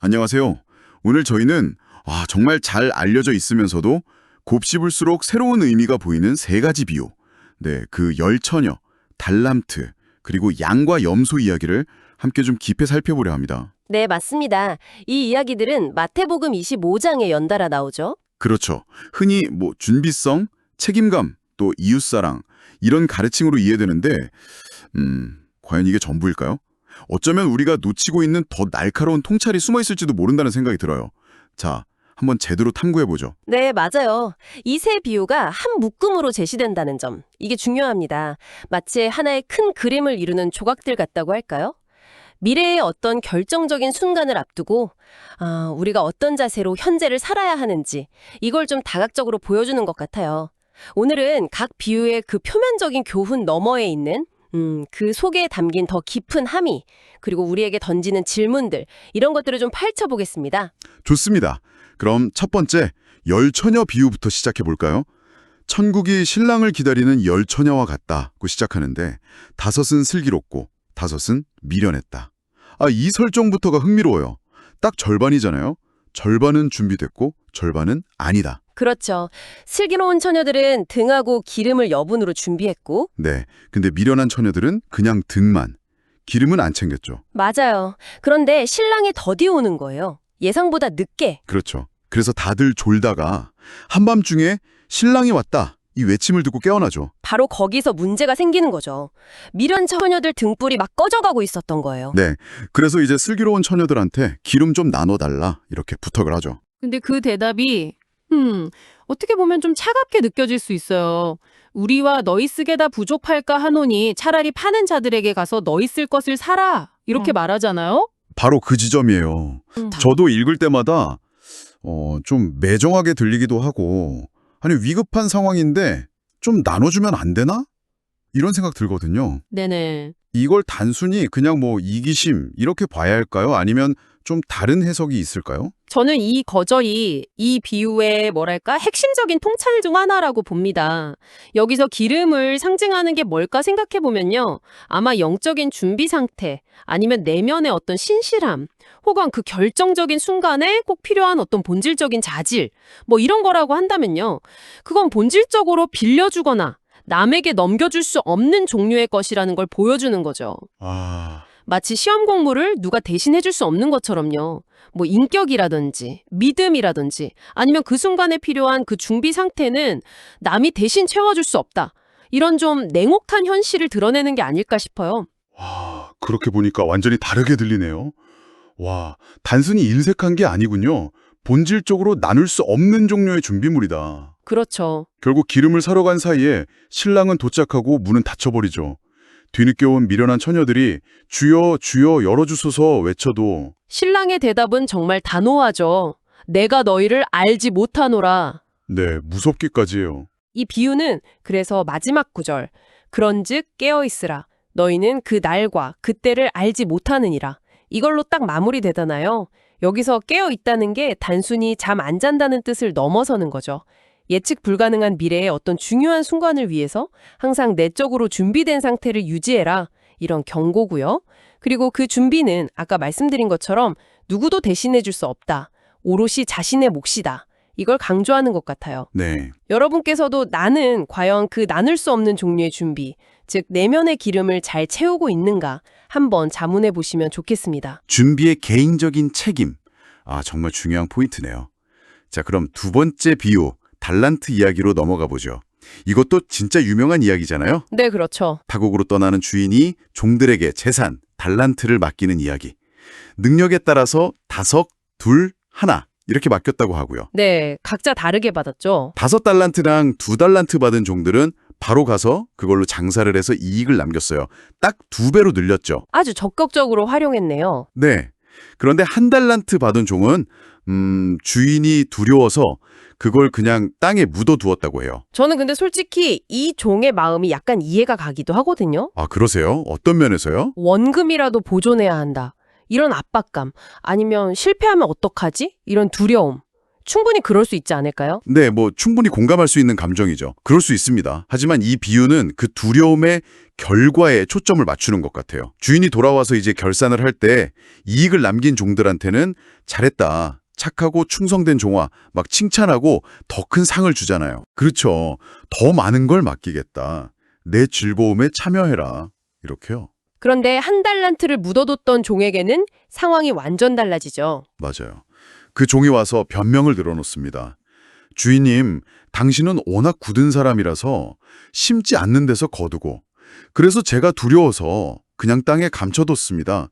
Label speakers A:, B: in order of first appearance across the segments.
A: 안녕하세요. 오늘 저희는 정말 잘 알려져 있으면서도 곱씹을수록 새로운 의미가 보이는 세 가지 비유. 네, 그 열처녀, 달란트, 그리고 양과 염소 이야기를 함께 좀 깊이 살펴보려 합니다.
B: 네, 맞습니다. 이 이야기들은 마태복음 25장에 연달아 나오죠.
A: 그렇죠. 흔히 준비성, 책임감, 또 이웃사랑 이런 가르침으로 이해되는데 과연 이게 전부일까요? 어쩌면 우리가 놓치고 있는 더 날카로운 통찰이 숨어 있을지도 모른다는 생각이 들어요. 자, 한번 제대로 탐구해보죠.
B: 네, 맞아요. 이 세 비유가 한 묶음으로 제시된다는 점, 이게 중요합니다. 마치 하나의 큰 그림을 이루는 조각들 같다고 할까요? 미래의 어떤 결정적인 순간을 앞두고 우리가 어떤 자세로 현재를 살아야 하는지 이걸 좀 다각적으로 보여주는 것 같아요. 오늘은 각 비유의 그 표면적인 교훈 너머에 있는 그 속에 담긴 더 깊은 함의, 그리고 우리에게 던지는 질문들, 이런 것들을 좀 파헤쳐보겠습니다.
A: 좋습니다. 그럼 첫 번째, 열처녀 비유부터 시작해볼까요? 천국이 신랑을 기다리는 열처녀와 같다고 시작하는데 다섯은 슬기롭고 다섯은 미련했다. 이 설정부터가 흥미로워요. 딱 절반이잖아요. 절반은 준비됐고 절반은 아니다.
B: 그렇죠. 슬기로운 처녀들은 등하고 기름을 여분으로 준비했고,
A: 네, 근데 미련한 처녀들은 그냥 등만. 기름은 안 챙겼죠.
B: 맞아요. 그런데 신랑이 더디 오는 거예요. 예상보다 늦게.
A: 그렇죠. 그래서 다들 졸다가 한밤중에 신랑이 왔다. 이 외침을 듣고 깨어나죠.
B: 바로 거기서 문제가 생기는 거죠. 미련 처녀들 등불이 막 꺼져가고 있었던 거예요.
A: 네, 그래서 이제 슬기로운 처녀들한테 기름 좀 나눠달라 이렇게 부탁을 하죠.
C: 근데 그 대답이 어떻게 보면 좀 차갑게 느껴질 수 있어요. 우리와 너희 쓰게 다 부족할까 하노니 차라리 파는 자들에게 가서 너희 쓸 것을 사라. 이렇게 말하잖아요.
A: 바로 그 지점이에요. 저도 읽을 때마다 좀 매정하게 들리기도 하고 아니 위급한 상황인데 좀 나눠주면 안 되나? 이런 생각 들거든요.
C: 네네.
A: 이걸 단순히 그냥 이기심 이렇게 봐야 할까요? 아니면 좀 다른 해석이 있을까요?
C: 저는 이 거절이 이 비유의 핵심적인 통찰 중 하나라고 봅니다. 여기서 기름을 상징하는 게 뭘까 생각해 보면요. 아마 영적인 준비 상태, 아니면 내면의 어떤 신실함, 혹은 그 결정적인 순간에 꼭 필요한 어떤 본질적인 자질, 이런 거라고 한다면요. 그건 본질적으로 빌려주거나 남에게 넘겨줄 수 없는 종류의 것이라는 걸 보여주는 거죠. 마치 시험 공부를 누가 대신해줄 수 없는 것처럼요. 인격이라든지 믿음이라든지 아니면 그 순간에 필요한 그 준비 상태는 남이 대신 채워줄 수 없다. 이런 좀 냉혹한 현실을 드러내는 게 아닐까 싶어요.
A: 그렇게 보니까 완전히 다르게 들리네요. 단순히 일색한 게 아니군요. 본질적으로 나눌 수 없는 종류의 준비물이다.
C: 그렇죠.
A: 결국 기름을 사러 간 사이에 신랑은 도착하고 문은 닫혀버리죠. 뒤늦게 온 미련한 처녀들이 주여 주여 열어주소서 외쳐도
C: 신랑의 대답은 정말 단호하죠. 내가 너희를 알지 못하노라.
A: 네, 무섭기까지 해요.
C: 이 비유는 그래서 마지막 구절, 그런즉 깨어있으라. 너희는 그 날과 그때를 알지 못하느니라. 이걸로 딱 마무리되잖아요. 여기서 깨어있다는 게 단순히 잠 안 잔다는 뜻을 넘어서는 거죠. 예측 불가능한 미래의 어떤 중요한 순간을 위해서 항상 내적으로 준비된 상태를 유지해라. 이런 경고고요. 그리고 그 준비는 아까 말씀드린 것처럼 누구도 대신해 줄 수 없다. 오롯이 자신의 몫이다. 이걸 강조하는 것 같아요.
A: 네.
C: 여러분께서도 나는 과연 그 나눌 수 없는 종류의 준비, 즉 내면의 기름을 잘 채우고 있는가 한번 자문해 보시면 좋겠습니다.
A: 준비의 개인적인 책임. 정말 중요한 포인트네요. 자, 그럼 두 번째 비유, 달란트 이야기로 넘어가 보죠. 이것도 진짜 유명한 이야기잖아요.
C: 네, 그렇죠.
A: 타국으로 떠나는 주인이 종들에게 재산, 달란트를 맡기는 이야기. 능력에 따라서 5, 2, 1 이렇게 맡겼다고 하고요.
C: 네, 각자 다르게 받았죠.
A: 5달란트랑 2달란트 받은 종들은 바로 가서 그걸로 장사를 해서 이익을 남겼어요. 딱 2배로 늘렸죠.
C: 아주 적극적으로 활용했네요.
A: 네. 그런데 1달란트 받은 종은 주인이 두려워서 그걸 그냥 땅에 묻어두었다고 해요.
C: 저는 근데 솔직히 이 종의 마음이 약간 이해가 가기도 하거든요.
A: 그러세요? 어떤 면에서요?
C: 원금이라도 보존해야 한다. 이런 압박감, 아니면 실패하면 어떡하지? 이런 두려움.
B: 충분히 그럴 수 있지 않을까요?
A: 네, 뭐 충분히 공감할 수 있는 감정이죠. 그럴 수 있습니다. 하지만 이 비유는 그 두려움의 결과에 초점을 맞추는 것 같아요. 주인이 돌아와서 이제 결산을 할 때 이익을 남긴 종들한테는 잘했다, 착하고 충성된 종아 막 칭찬하고 더 큰 상을 주잖아요. 그렇죠. 더 많은 걸 맡기겠다. 내 즐거움에 참여해라. 이렇게요.
B: 그런데 한 달란트를 묻어뒀던 종에게는 상황이 완전 달라지죠.
A: 맞아요. 그 종이 와서 변명을 늘어놓습니다. 주인님, 당신은 워낙 굳은 사람이라서 심지 않는 데서 거두고 그래서 제가 두려워서 그냥 땅에 감춰뒀습니다.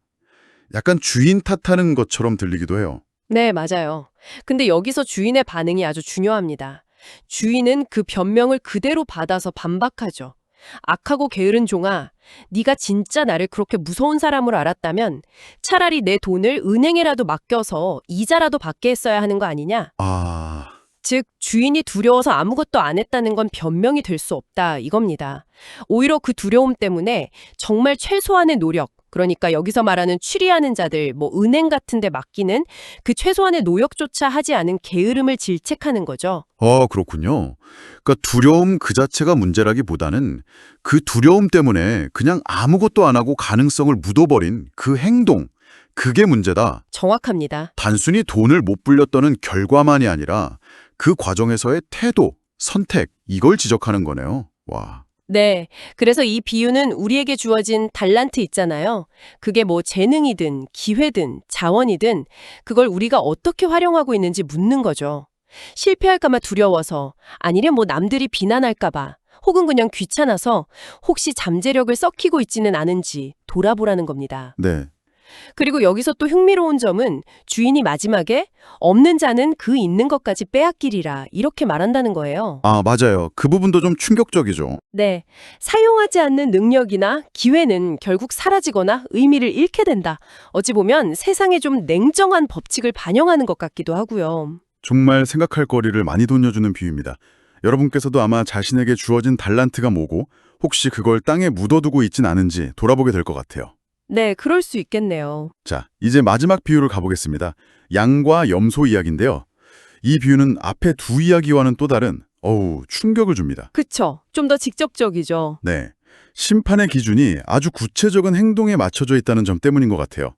A: 약간 주인 탓하는 것처럼 들리기도 해요.
B: 네, 맞아요. 근데 여기서 주인의 반응이 아주 중요합니다. 주인은 그 변명을 그대로 받아서 반박하죠. 악하고 게으른 종아, 네가 진짜 나를 그렇게 무서운 사람으로 알았다면 차라리 내 돈을 은행에라도 맡겨서 이자라도 받게 했어야 하는 거 아니냐?
A: 아,
B: 즉, 주인이 두려워서 아무것도 안 했다는 건 변명이 될 수 없다 이겁니다. 오히려 그 두려움 때문에 정말 최소한의 노력, 그러니까 여기서 말하는 추리하는 자들, 뭐 은행 같은 데 맡기는 그 최소한의 노력조차 하지 않은 게으름을 질책하는 거죠.
A: 그렇군요. 그러니까 두려움 그 자체가 문제라기보다는 그 두려움 때문에 그냥 아무것도 안 하고 가능성을 묻어버린 그 행동, 그게 문제다.
B: 정확합니다.
A: 단순히 돈을 못 불렸다는 결과만이 아니라 그 과정에서의 태도, 선택, 이걸 지적하는 거네요. 와.
B: 네. 그래서 이 비유는 우리에게 주어진 달란트 있잖아요. 그게 뭐 재능이든 기회든 자원이든 그걸 우리가 어떻게 활용하고 있는지 묻는 거죠. 실패할까봐 두려워서 아니면 뭐 남들이 비난할까봐 혹은 그냥 귀찮아서 혹시 잠재력을 썩히고 있지는 않은지 돌아보라는 겁니다.
A: 네.
B: 그리고 여기서 또 흥미로운 점은 주인이 마지막에 없는 자는 그 있는 것까지 빼앗기리라 이렇게 말한다는 거예요.
A: 아, 맞아요. 그 부분도 좀 충격적이죠.
B: 네, 사용하지 않는 능력이나 기회는 결국 사라지거나 의미를 잃게 된다. 어찌 보면 세상의 좀 냉정한 법칙을 반영하는 것 같기도 하고요.
A: 정말 생각할 거리를 많이 던져주는 비유입니다. 여러분께서도 아마 자신에게 주어진 달란트가 뭐고 혹시 그걸 땅에 묻어두고 있진 않은지 돌아보게 될 것 같아요.
B: 네, 그럴 수 있겠네요.
A: 자, 이제 마지막 비유를 가보겠습니다. 양과 염소 이야기인데요. 이 비유는 앞에 두 이야기와는 또 다른 충격을 줍니다.
B: 그쵸? 좀 더 직접적이죠.
A: 네, 심판의 기준이 아주 구체적인 행동에 맞춰져 있다는 점 때문인 것 같아요.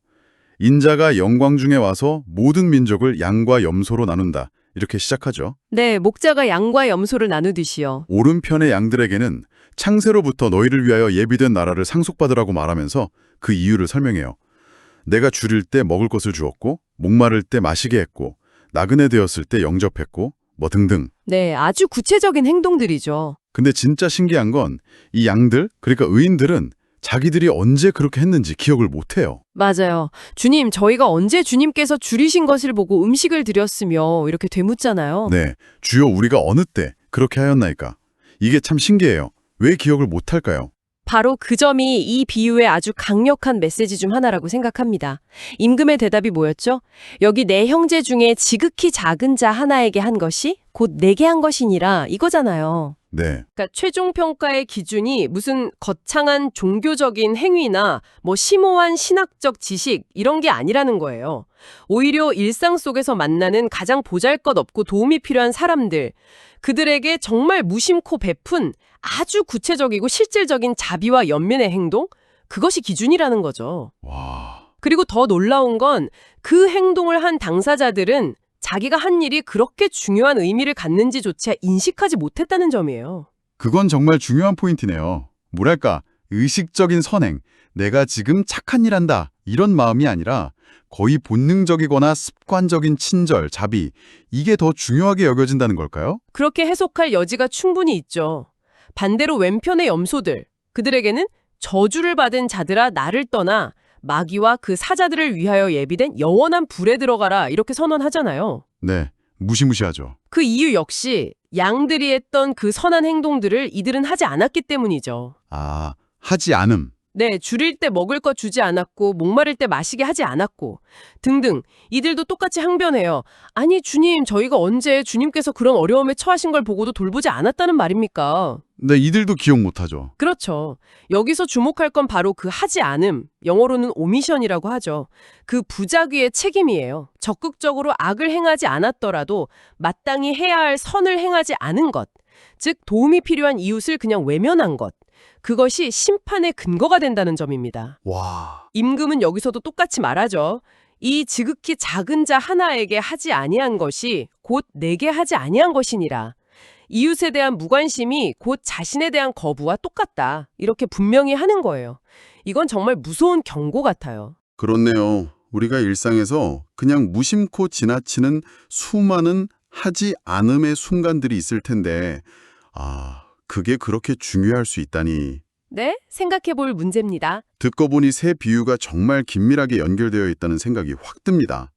A: 인자가 영광 중에 와서 모든 민족을 양과 염소로 나눈다. 이렇게 시작하죠.
B: 네, 목자가 양과 염소를 나누듯이요.
A: 오른편의 양들에게는 창세로부터 너희를 위하여 예비된 나라를 상속받으라고 말하면서 그 이유를 설명해요. 내가 줄일 때 먹을 것을 주었고 목마를 때 마시게 했고 나그네 되었을 때 영접했고 뭐 등등.
B: 네, 아주 구체적인 행동들이죠.
A: 근데 진짜 신기한 건 이 양들, 그러니까 의인들은 자기들이 언제 그렇게 했는지 기억을 못해요.
B: 맞아요. 주님, 저희가 언제 주님께서 줄이신 것을 보고 음식을 드렸으며 이렇게 되묻잖아요.
A: 네, 주여 우리가 어느 때 그렇게 하였나이까. 이게 참 신기해요. 왜 기억을 못할까요?
B: 바로 그 점이 이 비유의 아주 강력한 메시지 중 하나라고 생각합니다. 임금의 대답이 뭐였죠? 여기 내 형제 중에 지극히 작은 자 하나에게 한 것이 곧 내게 한 것이니라 이거잖아요.
A: 네,
B: 그러니까 최종 평가의 기준이 무슨 거창한 종교적인 행위나 뭐 심오한 신학적 지식 이런 게 아니라는 거예요. 오히려 일상 속에서 만나는 가장 보잘것없고 도움이 필요한 사람들, 그들에게 정말 무심코 베푼 아주 구체적이고 실질적인 자비와 연민의 행동? 그것이 기준이라는 거죠.
A: 와,
B: 그리고 더 놀라운 건 그 행동을 한 당사자들은 자기가 한 일이 그렇게 중요한 의미를 갖는지조차 인식하지 못했다는 점이에요.
A: 그건 정말 중요한 포인트네요. 뭐랄까, 의식적인 선행, 내가 지금 착한 일 한다, 이런 마음이 아니라 거의 본능적이거나 습관적인 친절, 자비, 이게 더 중요하게 여겨진다는 걸까요?
B: 그렇게 해석할 여지가 충분히 있죠. 반대로 왼편의 염소들, 그들에게는 저주를 받은 자들아 나를 떠나 마귀와 그 사자들을 위하여 예비된 영원한 불에 들어가라 이렇게 선언하잖아요.
A: 네, 무시무시하죠.
B: 그 이유 역시 양들이 했던 그 선한 행동들을 이들은 하지 않았기 때문이죠.
A: 아, 하지 않음.
C: 네, 줄일 때 먹을 거 주지 않았고 목마를 때 마시게 하지 않았고 등등. 이들도 똑같이 항변해요. 아니 주님, 저희가 언제 주님께서 그런 어려움에 처하신 걸 보고도 돌보지 않았다는 말입니까?
A: 네, 이들도 기억 못하죠.
C: 그렇죠. 여기서 주목할 건 바로 그 하지 않음, 영어로는 오미션이라고 하죠. 그 부작위의 책임이에요. 적극적으로 악을 행하지 않았더라도 마땅히 해야 할 선을 행하지 않은 것, 즉 도움이 필요한 이웃을 그냥 외면한 것, 그것이 심판의 근거가 된다는 점입니다.
A: 와,
C: 임금은 여기서도 똑같이 말하죠. 이 지극히 작은 자 하나에게 하지 아니한 것이 곧 내게 하지 아니한 것이니라. 이웃에 대한 무관심이 곧 자신에 대한 거부와 똑같다. 이렇게 분명히 하는 거예요. 이건 정말 무서운 경고 같아요.
A: 그렇네요. 우리가 일상에서 그냥 무심코 지나치는 수많은 하지 않음의 순간들이 있을 텐데, 그게 그렇게 중요할 수 있다니.
B: 네, 생각해 볼 문제입니다.
A: 듣고 보니 세 비유가 정말 긴밀하게 연결되어 있다는 생각이 확 듭니다.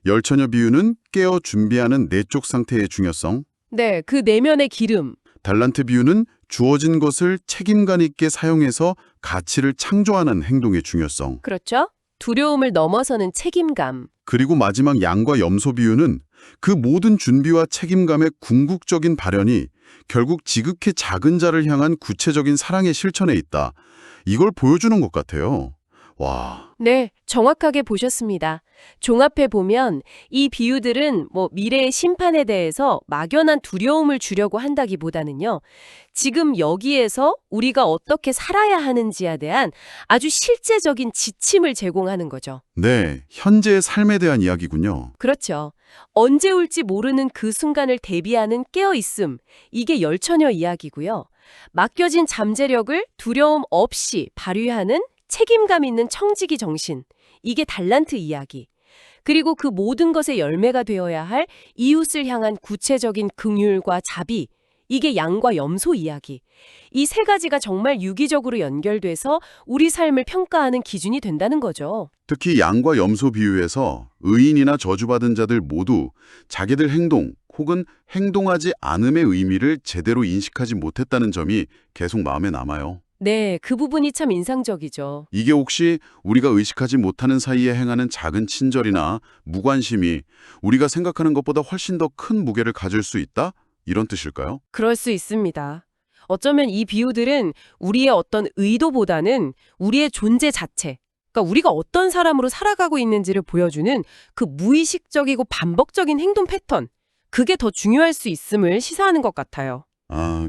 A: 열처녀 비유는 깨어 준비하는 내적 상태의 중요성,
B: 네, 그 내면의 기름.
A: 달란트 비유는 주어진 것을 책임감 있게 사용해서 가치를 창조하는 행동의 중요성,
B: 그렇죠? 두려움을 넘어서는 책임감.
A: 그리고 마지막 양과 염소 비유는 그 모든 준비와 책임감의 궁극적인 발현이 결국 지극히 작은 자를 향한 구체적인 사랑의 실천에 있다. 이걸 보여주는 것 같아요. 와,
B: 네, 정확하게 보셨습니다. 종합해 보면 이 비유들은 미래의 심판에 대해서 막연한 두려움을 주려고 한다기보다는요. 지금 여기에서 우리가 어떻게 살아야 하는지에 대한 아주 실제적인 지침을 제공하는 거죠.
A: 네, 현재의 삶에 대한 이야기군요.
B: 그렇죠. 언제 올지 모르는 그 순간을 대비하는 깨어있음. 이게 열처녀 이야기고요. 맡겨진 잠재력을 두려움 없이 발휘하는 책임감 있는 청지기 정신. 이게 달란트 이야기. 그리고 그 모든 것의 열매가 되어야 할 이웃을 향한 구체적인 긍휼과 자비. 이게 양과 염소 이야기. 이 세 가지가 정말 유기적으로 연결돼서 우리 삶을 평가하는 기준이 된다는 거죠.
A: 특히 양과 염소 비유에서 의인이나 저주받은 자들 모두 자기들 행동 혹은 행동하지 않음의 의미를 제대로 인식하지 못했다는 점이 계속 마음에 남아요.
B: 네, 그 부분이 참 인상적이죠.
A: 이게 혹시 우리가 의식하지 못하는 사이에 행하는 작은 친절이나 무관심이 우리가 생각하는 것보다 훨씬 더 큰 무게를 가질 수 있다? 이런 뜻일까요?
B: 그럴 수 있습니다. 어쩌면 이 비유들은 우리의 어떤 의도보다는 우리의 존재 자체, 그러니까 우리가 어떤 사람으로 살아가고 있는지를 보여주는 그 무의식적이고 반복적인 행동 패턴, 그게 더 중요할 수 있음을 시사하는 것 같아요.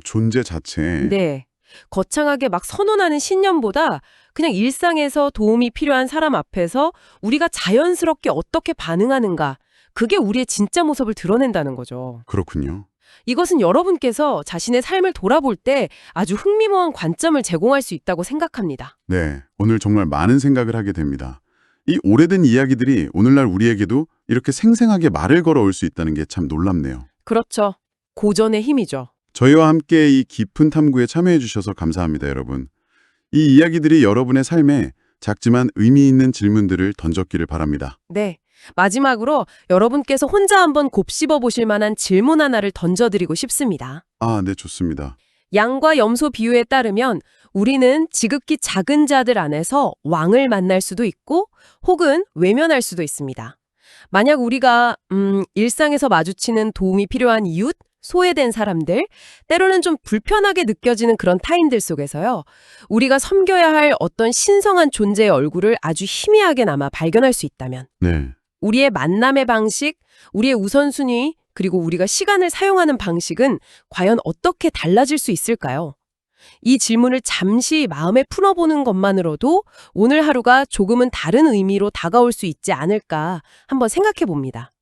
A: 존재 자체.
B: 네. 거창하게 막 선언하는 신념보다 그냥 일상에서 도움이 필요한 사람 앞에서 우리가 자연스럽게 어떻게 반응하는가, 그게 우리의 진짜 모습을 드러낸다는 거죠.
A: 그렇군요.
B: 이것은 여러분께서 자신의 삶을 돌아볼 때 아주 흥미로운 관점을 제공할 수 있다고 생각합니다.
A: 네, 오늘 정말 많은 생각을 하게 됩니다. 이 오래된 이야기들이 오늘날 우리에게도 이렇게 생생하게 말을 걸어올 수 있다는 게 참 놀랍네요.
B: 그렇죠. 고전의 힘이죠.
A: 저희와 함께 이 깊은 탐구에 참여해 주셔서 감사합니다, 여러분. 이 이야기들이 여러분의 삶에 작지만 의미 있는 질문들을 던졌기를 바랍니다.
B: 네. 마지막으로 여러분께서 혼자 한번 곱씹어 보실 만한 질문 하나를 던져드리고 싶습니다.
A: 네, 좋습니다.
B: 양과 염소 비유에 따르면 우리는 지극히 작은 자들 안에서 왕을 만날 수도 있고 혹은 외면할 수도 있습니다. 만약 우리가 일상에서 마주치는 도움이 필요한 이웃, 소외된 사람들, 때로는 좀 불편하게 느껴지는 그런 타인들 속에서요. 우리가 섬겨야 할 어떤 신성한 존재의 얼굴을 아주 희미하게나마 발견할 수 있다면
A: 네,
B: 우리의 만남의 방식, 우리의 우선순위, 그리고 우리가 시간을 사용하는 방식은 과연 어떻게 달라질 수 있을까요? 이 질문을 잠시 마음에 풀어보는 것만으로도 오늘 하루가 조금은 다른 의미로 다가올 수 있지 않을까 한번 생각해 봅니다.